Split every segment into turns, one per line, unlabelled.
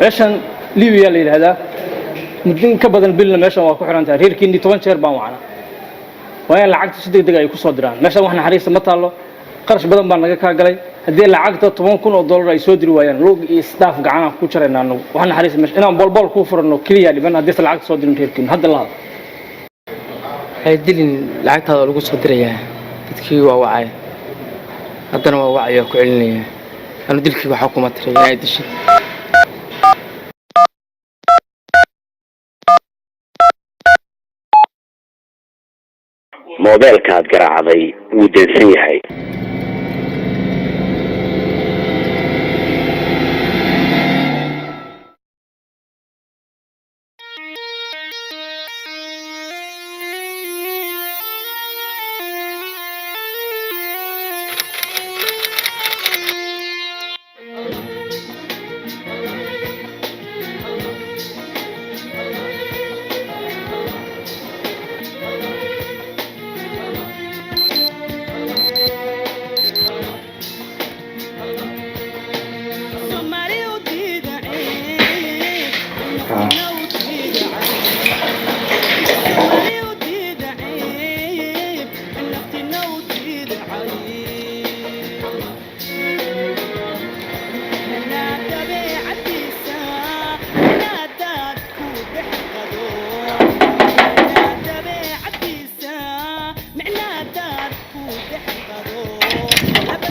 عشان ليبيا اللي هذا مدين كبدل بيلنا ماشان waa ku xiran tahay reerkiini 10 jeer baan wacna waa lacagta si degdeg ay ku soo diraan meesha waxna xariis ma taalo qarash badan baan naga ka galay hadii lacagta $10,000 ay soo diri waayaan log iyo staff gacan ku jireenaano waxna xariis meesha inaan bolbol ku furno kaliya dhiban hadii lacagta soo dirin reerkiin hadda la
ay dilin lacagtaada lagu soo dirayaa dadkii waa wacay haddana waa wacay ku celinaya anu dilkii waxa ku matray inay dishay
moobilkaad garaacday wuu dansan yahay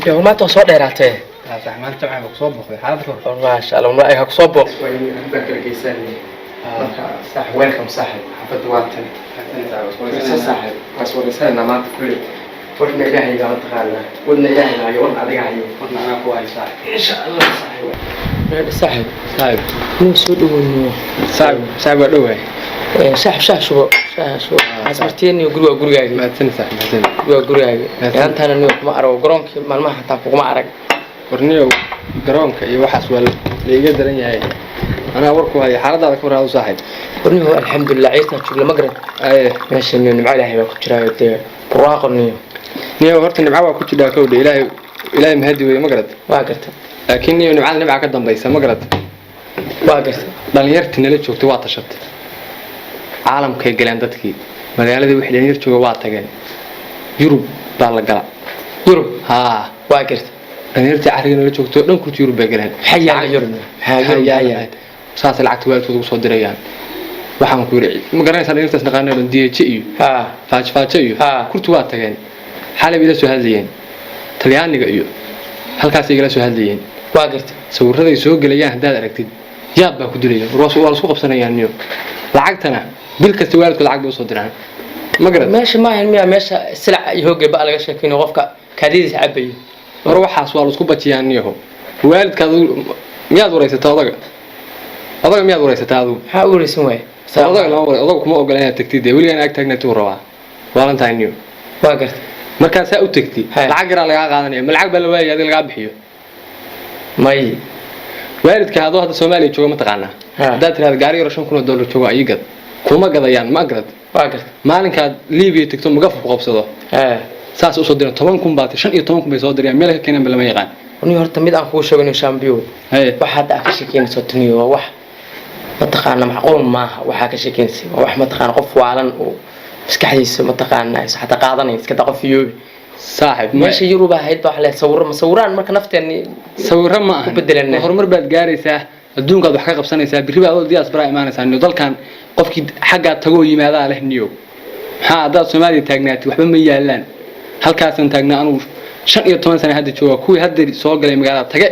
يا ما تصور ديراتي
ما انت معك صوبك حالتك
ما شاء الله ما هيك صوبك
بكر كيساني صح وينكم صاحب حفظ واتن صاحب بس ورسالنا ما تقول ورنا إلهي قاعد تخالنا ورنا إلهي ورنا عليك عيو ورنا أنا كويس صاحب إن شاء الله صاحب
صاحب مو سودوني
صاحب دوه
صاحب شو عصرتيني وقروا
ما تنسى ما تنسى
قروا أنت أنا ما أروح قرونك ما حتى فوق ما أرك
ورنيو قرونك يوحش ولا يقدر إني أنا أوركوا هاي حالة هذا كورها وصاحب
ورنيو الحمد لله عيسى شو لما قرأت ماشي إنه معي لهي ما كنت رايد قراق
نيو هرت نبعه كنت دا كود إلهي مهدي ويا ما قرأت لكن نيو نبعه نبعه قدام بيسا ما قرأت dhalinyartii nala joogtay waa tashatay caalamka ay galeen dadkii magaaladii wixii dhalinyar jooga waa tageen Yurub baa la galay Yurub waa gartay dhalinyartii cariga nala joogtay dhan ku Yurub bay galeen
xayaa Yurub
saas lacagta waalidkooda ugu soo dirayaan waxaan ku yiri ma garanaysaa dhalinyartaas naqaanay DH iyo faaj iyo kurtu waa tageen xalay ila soo hadlayeen Talyaaniga iyo halkaas ay ila soo hadlayeen waa gartay sawirada ay soo galayaan hadaad aragtid yaab baa ku dilaya roos waa isku qabsanayaan niyo lacagtana bil kasta waalidku lacag buu soo diraan ma garad
meesha ma ahan meesha silac iyo hoogay baa laga sheekayno qofka kaadidiisa cabay
war waxaas waa isku bajiyaan niyo waalidkaadu miyaad waraysataa odaga miyaad waraysataa adu
ha waraysan way
odaga kuma ogolaan inaad tagtid weligaan ag taagnaatay uu rabaa waalantahay niyo
waa gartay
markaas aad u tagtid lacag yar laga qaadanaya ma lacag baa la waayay adiga laga bixiyo may waalidka hadoo hadda Soomaaliya jooga ma taqaana hada tiraad gaari yar $5,000 jooga ay gad kuma gadayaan ma garad waa garad maalinka Liibiya tagto magaf ku qabsado saas u soo diray 10,000 baad 15,000 bay soo dirayaan meel ka keenan bal ma yaqaan
uni horta mid aan ku sheegay champion waxa hada ka shaqeynayso taniyo wax ma taqaana macquul ma waxa ka shaqeynayso wax ma taqaana qof waalan oo maskaxdiisa ma taqaana saxta qaadanay iska qof yoobi صاحب ماشي يروبا هيد wax la sawiraan marka nafteeni
sawira ma aha bedelanaa horumar baad gaaraysaa adduunka wax ka qabsanaysaa biriba oo diaspora imaanaysaa niyo dalkan qofkii xagga tago yimaada leh niyo dad Soomaaliya taagnaatay waxba ma yaalaan halkaasan taagnaa anu 15 sano hadda jooga kuwii hadda soo galay magaalada tage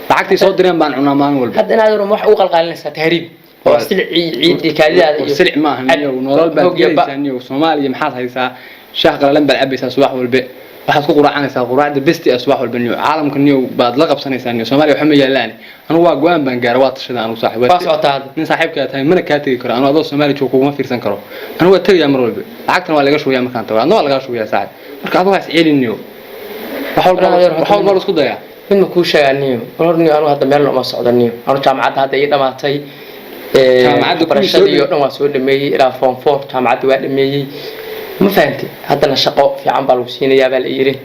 lacagtii soo direen baan cunaa maalin walba hadda inaad wax u qalqaalinaysaa tahriib oo ciidii kaalidaada iyo silic ma aha niyo nolol baa gaaraysaa niyo Soomaaliya maxaad haysaa شاخ قلن بالعبيس أصباح والبيت واحد كقرا عن قراء بستي أصباح والبنيو عالم كنيو بعد لقب سنة ثانية سومالي وحمي يلاني أنا واقوان بنجاروات شذا أنا وصاحبي بس أعتاد من صاحبك هاي من كاتي كرا أنا أضو سومالي شوكو ما في سنكرو أنا هو تري أمر والبيت عكتنا ولا جشوا يا مكان تبع أنا ولا جشوا يا سعد مركضوا هسئل النيو بحاول مرة سكودا يا
من مكوشة النيو ورني أنا هذا ماله ما صعد النيو أنا جامعة هذا يدا ما تي جامعة برشة يوم واسود مي إلى فون فور جامعة واحد مي ما فهمتي هذا الشقاء في عم بالوسين يا بالإيري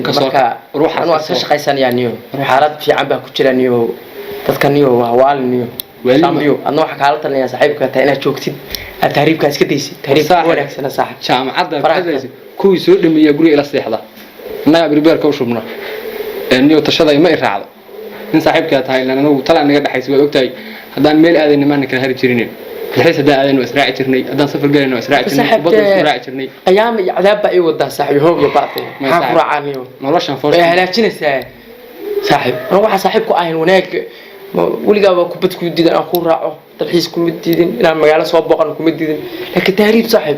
marka ruuxa أنا أساس قيسان يعني حالات في عم بكتير نيو dadkaniyo waa waaliniyo shaambiyo adna waxa kala talinayaa saaxiibka taa inaad joogtid aad tahriibka iska daysid tahriib wanaagsan saaxiib
jaamacadda fadhiisay kuwii soo dhameeyay guriga ila seexda annaga birbeerka u shubna niyo tashaday ma iraacdo in saaxiibka tahay ilaa anagu tala naga dhaxaysay way ogtahay haddaan meel aadayna ma kala hari jirin لحيس هذا أذن وإسراع ترني أذن صفر قلنا وإسراع ترني بدو إسراع ترني
أيام عذاب بقى يوضع صاحبي هو يبعثي حافر عنيو
ما رش نفوش
هلا شنو صاحب روح صاحبكم أهين هناك ولقى كبتكم جديد أنا أخو راعه تلحيسكم جديدين إلى مجال صواب بقنكم جديدين لكن تهريب صاحب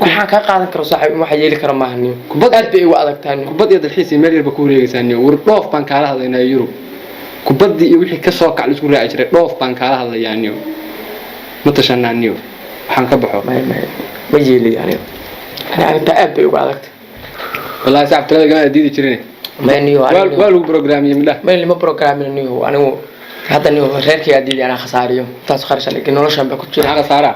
وحنا كقاعد كرو صاحب ما حيجي لك رماه هنيو كبت قد بقى وقتك تاني
كبت يد الحيس يملي البكوري يساني ورطوف بنك على هذا إنه يورو كبت دي يوحي كسوق على الأسبوع عشرة رطوف بنك على هذا يعني متشنع نيو حنكبحه
ما يجيلي يعني أنا تعبت وقعدت
والله ساعة 3 جماعة دي تشريني
ما نيو
والو برنامج من ده
ما اللي ما برنامج نيو أنا هذا نيو غير كي أدي أنا خساريو تاس خارج لكن أنا شام بكتير
حاجة خسارة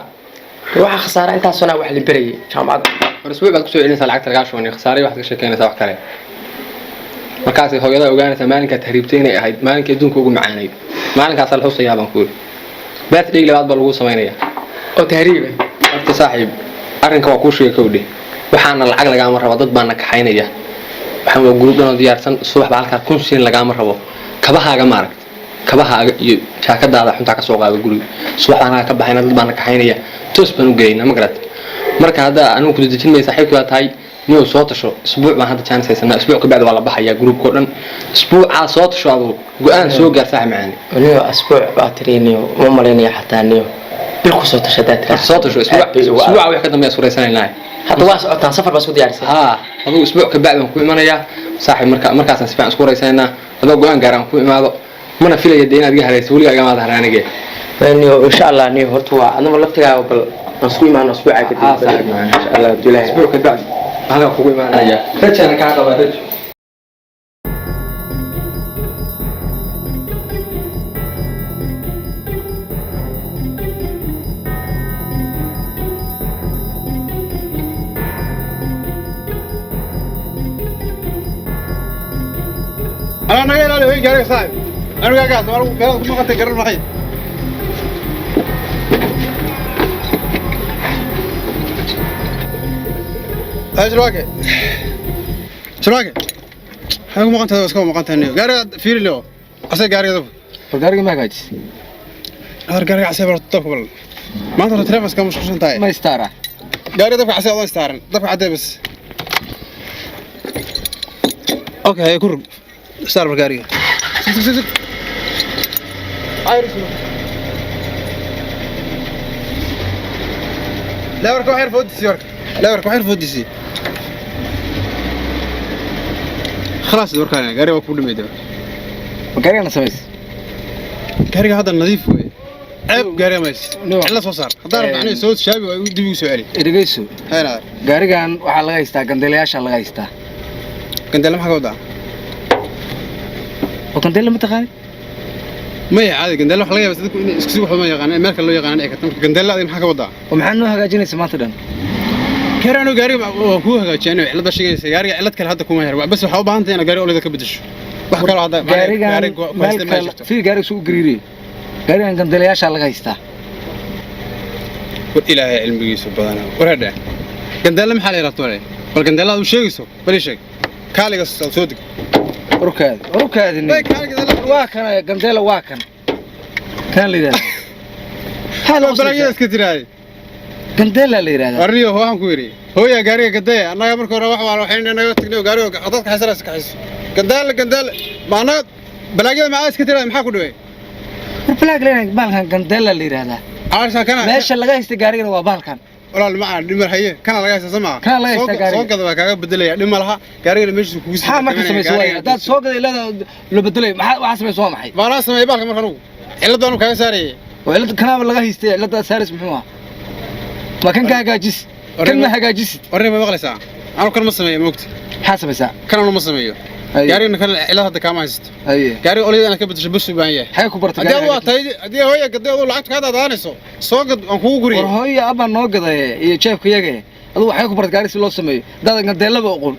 واحد خسارة أنت صنع واحد بري شام عاد
الأسبوع بعد كسر إني سالعت رجع شوني خسارة واحد كشكينا سبع كلام مركز هو يلا وجانا ثمانية كتهريبتين هاي ما لك يدون كوجو معاني ما لك أصل حصة يا بنقول بات لي بعد بلغو سمينيا
oo tahriiba
arta saaxiib arrinka waa ku sheekowday waxaana lacag laga ma rabo dad baan ka xaynaya waxaan waa group dhan oo diyaarsan subaxba halka kun siin laga ma rabo kabahaaga ma aragtay kabahaaga iyo jaakadaada xunta ka soo qaado guriga subaxana ka baxayna dad baan ka xaynaya toos baan u geeyna ma garat marka hada anigu ku dejin may saaxiibka tahay niyo soo tasho isbuuc baan hadda chance haysanaa isbuuc ka bacdi waa la baxaya groupko dhan isbuuca soo tasho adu go'aan soo gaar saaxiib macaan
niyo isbuuc baa tireenio ma maleynaya xataa niyo bilku soo tashadaa tira
soo tasho isbuuca wax ka dambeeya suuraysanayna
hadda waa socotaan safar baa soo diyaarsan
adu isbuuc ka bacdi waan ku imanaya saaxiib markaas si fiican isku waraysanayna adoo go'aan gaar aan ku imaado mana filayo inaad iga harayso waliga iga maad haraanige
niyo insha Allah niyo horta waa adama laftigaa bal nasku imaan isbuuca ka dib insha Allah Abdullahi
isbuuc ka bacdi هذا هو ما أنا رجع أنا كعقبة رجع
أنا نقول له هي جاري صاحب أنا قاعد أنا ما قلت قرر معي شراكة حاجة ما قنت هذا بس كم ما قنت هني قاري فير له أصلا قاري هذا
فقاري ما قاعد
قاري عسى برطب قبل ما أنت ترفس كم مش عشان تاي
ما يستارع
قاري دفع عسى الله يستارن دفع عدي بس أوكي هي كور استار بالقاري عايرس لا ورك وحير فودسي ورك لا ورك وحير فودسي خلاص دوركان قاري وكل ميدا
قاري أنا سميس
قاري هذا النظيف هو عيب قاري مايس إلا صار هذا معني صوت شابي ودبي سؤالي
إدريسو
هنا
قاري كان وحلا جايستا قندلياش حلا جايستا
قندلة ما حكوا
وقندلة متخاني
ما هي عادي قندلة حلا بس اسكسو حما يقان أمريكا لو يقان أي كتم قندلة دي ما حكوا
ومحنو هجاجين سمعت دن
كيرانو قاري وهو هجاجين علة شيء سياري علة كل هذا كوما يهرب بس حاول بانتي أنا قاري أولي ذاك بدش واحد قال هذا
قاري في قاري سوق قريري قاري عن قندلياش حلا جايستا
والإلهي علم بيسو بدنا ورهدا قندلة محل يرطولي والقندلة وش يسو بليش كالي قص صوتك ركاد إني
واكن قندلة واكن كان لي ذا
هلا بلاقي كثير هاي
قندلة اللي هذا
وريه هو هم كوري هو يا قاري قدية أنا قبل كنا روح وحين أنا تقني وقاري وقطعت حسرة سكحس قندلة معنا بلاقي معاه كثير هاي محاكو دوي
بلاقي لنا بالكان قندلة اللي هذا
عارف كان
ليش اللي جاي يستقاري هو بالكان
ولا المع دمر حيه كان لا يسمع
كان لا يستقاري
سوق هذا كاغا بدلي دم لها قاري مش كويس
ها ما كسمي سوي داد سوق لا لو بدلي ما سمي سو maxay
ما سمي بالك markan uu ciladanu kaaga saariyay
وإلا كنا laga haystay cilada saaris muxuu ah ma kan ka hagaajis kan ma hagaajis
warri ma maqlaysaa aan kan ma sameeyo moogti
xasabaysa
kan ma sameeyo gaariina kan cilada hadda kama haysto gaari oliyada aan ka bedesho bus u baahan yahay
hay ku bartay
hadii waa tahay hadii hooyo gadeedo lacag ka daadaanayso soo gad aan kugu guriyo
war hooyo aba noo gaday iyo jeebka yaga aduu waxay ku bartay gaari si loo sameeyo dad gadeelaba aqoon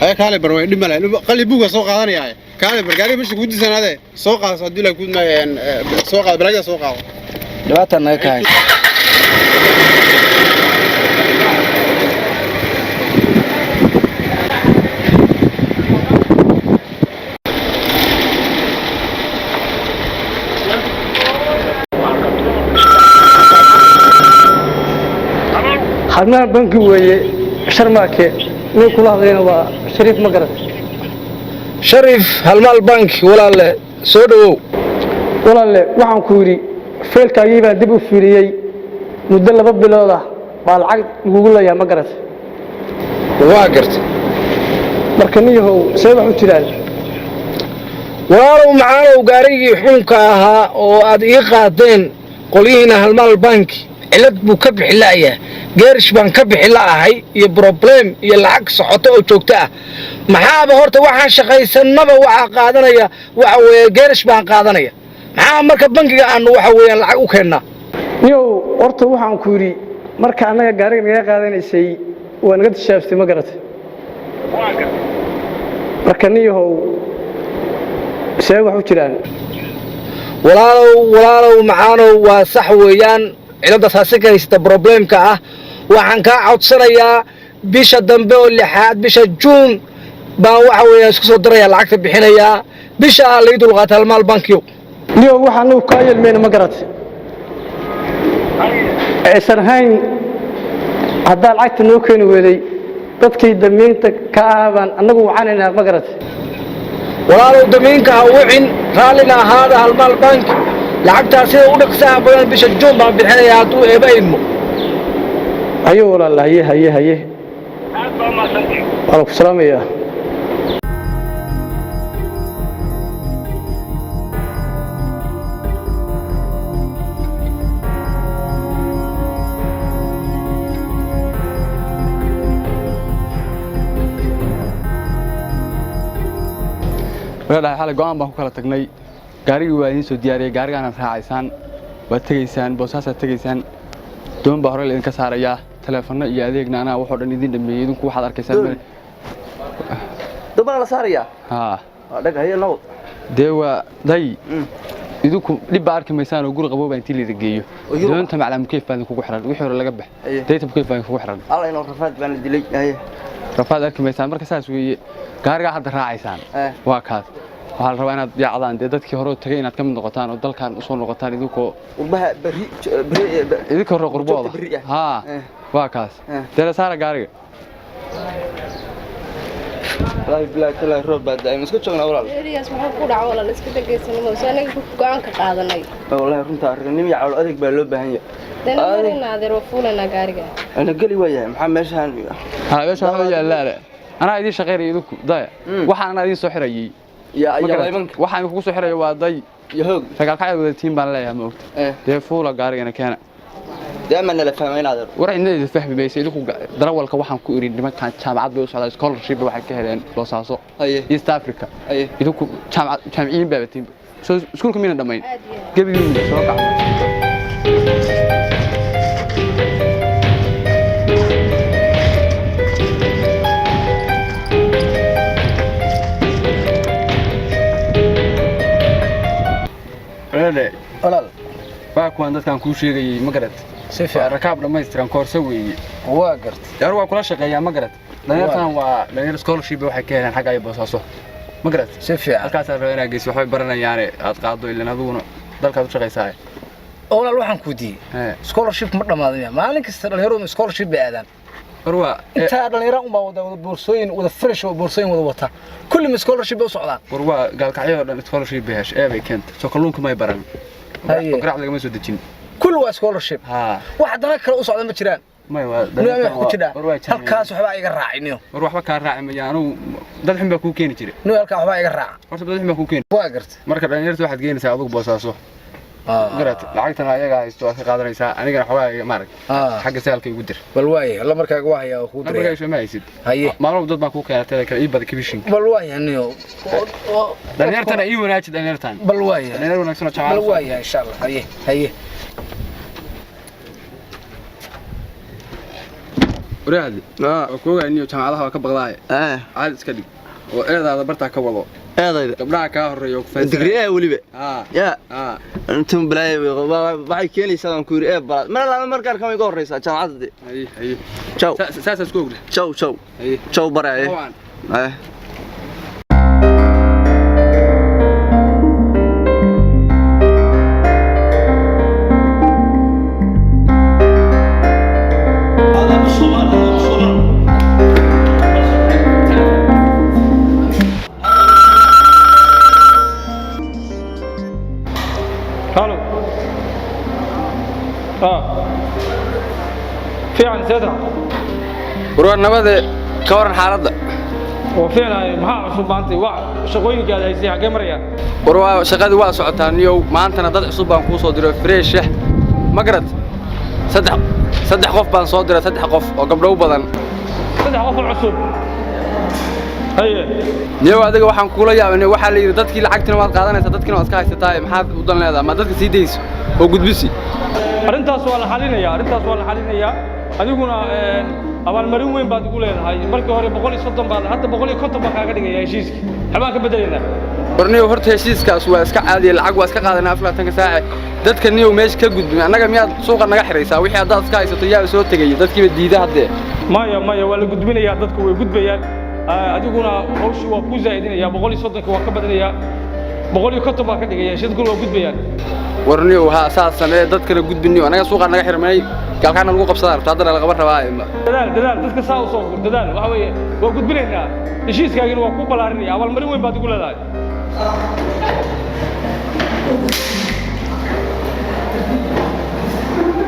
ay kale barway dhimale qalbi buuga soo qaadanaya كان برجالي مش كود سنة ده سوق على صدق لك كود ما يعني سوق على بلاقي سوق على
دلوقتي أنا كاي
حرمان بنك ويا شرماكي نيكو لهدينا waa Shariif Magarat
Shariif halmaal bank walaale soo dhawow
walaale waxaan ku yiri feelkaagii baan dib u fiiriyay muddo 2 bilood ah baa lacag ugu leeyahay Magarat
waa gartay
marka niyahow say wax u jiraan
walaalow macaanow gaarigii xunka ahaa oo aad ii qaadeen qolihiina halmaal bank cilad buu ka bixi laayaa geerish baan ka bixi laahay iyo problem iyo lacag socoto oo joogto ah maxaaba horta waxaan shaqaysanaba waxa qaadanaya waxa weeye geerish baan qaadanaya maxaa marka bankiga aan waxa weeyaan lacag u keenna
niyow horta waxaan ku yiri marka anaga gaariga naga qaadanaysay waa naga tashaabtay Magarat marka niyahow say wax u jiraan
walaalow macaanow waa sax weeyaan cilada saasiga haysta problemka ah waxaan ka codsanayaa bisha dambe oo 6 bisha June baa waxa weeyaan isku soo diraya lacagta bixinaya bisha la idul qaata halmaal bankiyo
niyo waxaan u ka yeelmeen Magarat aysan hayn hadda lacagta noo keeni weeday dadkii damiinta ka ahaabaan anagu wacanayna Magarat
walaalow damiinka ha wicin raalina ahaada halmaal bank lacagtaas sida u dhaqsaa badan bisha June baan bixinayaa hadduu eeba idmo
ayo walaalahay haye waalaikum salaam ya
walaalahay xalay go'aan baan ku kala tagnay gaarigii waa idin soo diyaariyay gaarigaana raacaysaan waa tagaysaan boosaas tagaysaan doon baa hore idin ka saaraya telefoonno iyo adeegna ana wax oo dhan idin dhameeyay idinku waxaad arkaysaan
dabal la saaraya
ha
dhaga hayo
deewa day idinku dib arki maysaan oo guri qaboob intii la geeyo doonta macallin mukeef baan kugu xiran wixii hore laga bax deeta mukeef baan kugu xiran
alla inoo rafaad baan dilay
rafaad arki maysaan marka saas weeye gaariga hadda raacaysaan waa kaas waxaa la rabaa inaad yaacdaan dadkii hore tagay inaad ka mid noqotaan oo dalkan u soo noqotaan idinkoo
urbaha bari
idinka hore qurbooda ha waa kaas deera saara gaariga
والله بلا كلا روب بعد أي مسكت شغلنا ولا
إيش ما هو كودا ولا لسه تجلسنا موسى أنا كوكان كقاعدنا
والله رنت أرني يعول أديك باللوب بهني
ده نادر وفولنا قارجة
أنا قلي وياه محمد شان
ها بس هذا لا أنا أدي شغير يدك ضايع وحنا أنا أدي سحري
يا منك
وحنا كوكو سحري وضايع
يهوج
فقال قاعد التيم بان لا يا موت ده فولا قارجة أنا كان
دائما لا فهمين هذا
ورعنا الفهم بيس يدكو دروالك waxaan ku irin nimankan jaamacad bay u socdaa scholarship waxay ka heleen Boosaaso East Africa yidku jaamiciin baabatiin soo iskuulka mina dhamayn gabigiina soo kac walaal waa kuwan dadkan ku sheegay ma garad سيف الركاب لما يسترن كورسوي
واقرت
يروح كل شيء ما قرت لأن سكولرشيب waxay ka heleen xaq ay Boosaaso ma garat
سيف
halkaas reena gees waxay baranayaan aad qaado ilaa aduna dalka u shaqeysay
oo waxaan ku diiday scholarship ma dhamaadaya maalin kasta dhalinyaradu scholarship bay aadaan
warwa
inta dhalinyaro uma wada boorsooyin wada fresh oo boorsooyin wada wata kulli scholarship u socdaan
warwa gaalkacyo dhan scholarship bay hesh ee bay keent soo kalluunka may baran qarac laga ma soo dejin
كل واحد سكولرشيب واحد أنا كلا أصعد مجران
ما هو
هالكاس وحبا يقرع إنه
روح بكار راعي مجانو ده الحين بكوكين تري
نو هالكاس وحبا يقرع
ورث بدل الحين بكوكين
واقرت
مركب أنا يرتو واحد جيني سأضوق Boosaaso قرأت لعقتنا يجا استوى قادر يسا أنا قرأ حواي مارك حق سالك يقدر
بالواي الله مركب واحد يا أخو
دري مركب شو ما يصير هي ما رو ضد بكوكين ترى كذا يبغى كبيشين
بالواي إنه
دنيرتنا إيوه ناتش دنيرتنا
بالواي
دنيرتنا نكسر شمال
بالواي إن شاء الله هي
وراد وكوغا إني جماعة ka baqdaay aad iska dhig oo eedaada barta ka wado
هذا
gabdhaha ka horeeyo ku faysay
دقري وليبه يا
اه
انتم بلاي waxay keenaysaa ku yiri balaad mar la markaan kama iga horeysa jaamacadda
ay
ciao
saas isku ogre
ciao ciao baray
الو فعلا سيدنا
warwar nabade ka waran xaaladda
وفعلا maxaa cusub maanta waa shaqooyinka ay si xagee marayaan
warwaa shaqadii waa socotaa niyo maantana dad cusub baan ku soo diray fresh ma garad saddex qof baan soo diray saddex qof oo gabdho u badan
saddex qof cusub haye
niyo adiga waxaan kula yaabay waxa la yiri dadkii lacagtina waad qaadanaysaa dadkina waad ka haysataa maxaad u dan leedahay ma dadka sii deyso oo gudbisi
arintaas waa la xalinayaa adiguna abaalmarin weyn baad ugu leedahay markii hore 130 baad hadda 150 baa kaaga dhigaya heshiiska xabaan ka bedelayna
warniyo horta heshiiskaas waa iska caadi lacag waa iska qaadanaa 24 saac dadka niyo meesha ka gudbin annaga miyaad suuqa naga xiraysaa wixii aad iska haysato yaa soo tagay dadkii diiday hadde
maya waa la gudbinayaa dadku way gudbayaan adiguna hawshu waa ku zaa'idinaya 130 waa ka badanayaa 150 baa ka dhigaya heshiiska waa gudbayaan
warniyo ha saasane dadkana gudbiniyo anaga suuqa naga xirmay galkaana lagu qabsadaa rabtaa hadda la qaban rabaa
dadaal dadka saa u soo gur dadaal waxa weeye waa gudbinaynaa heshiiskaagina waa ku balaarinaya abaalmarin weyn baad ugu leedahay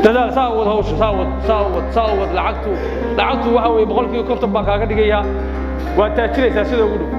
dadaal saa wad hawsha saa wad lacagtu waxa weeye 150 baa kaaga dhigaya waa taajiraysaa sida ugu dhow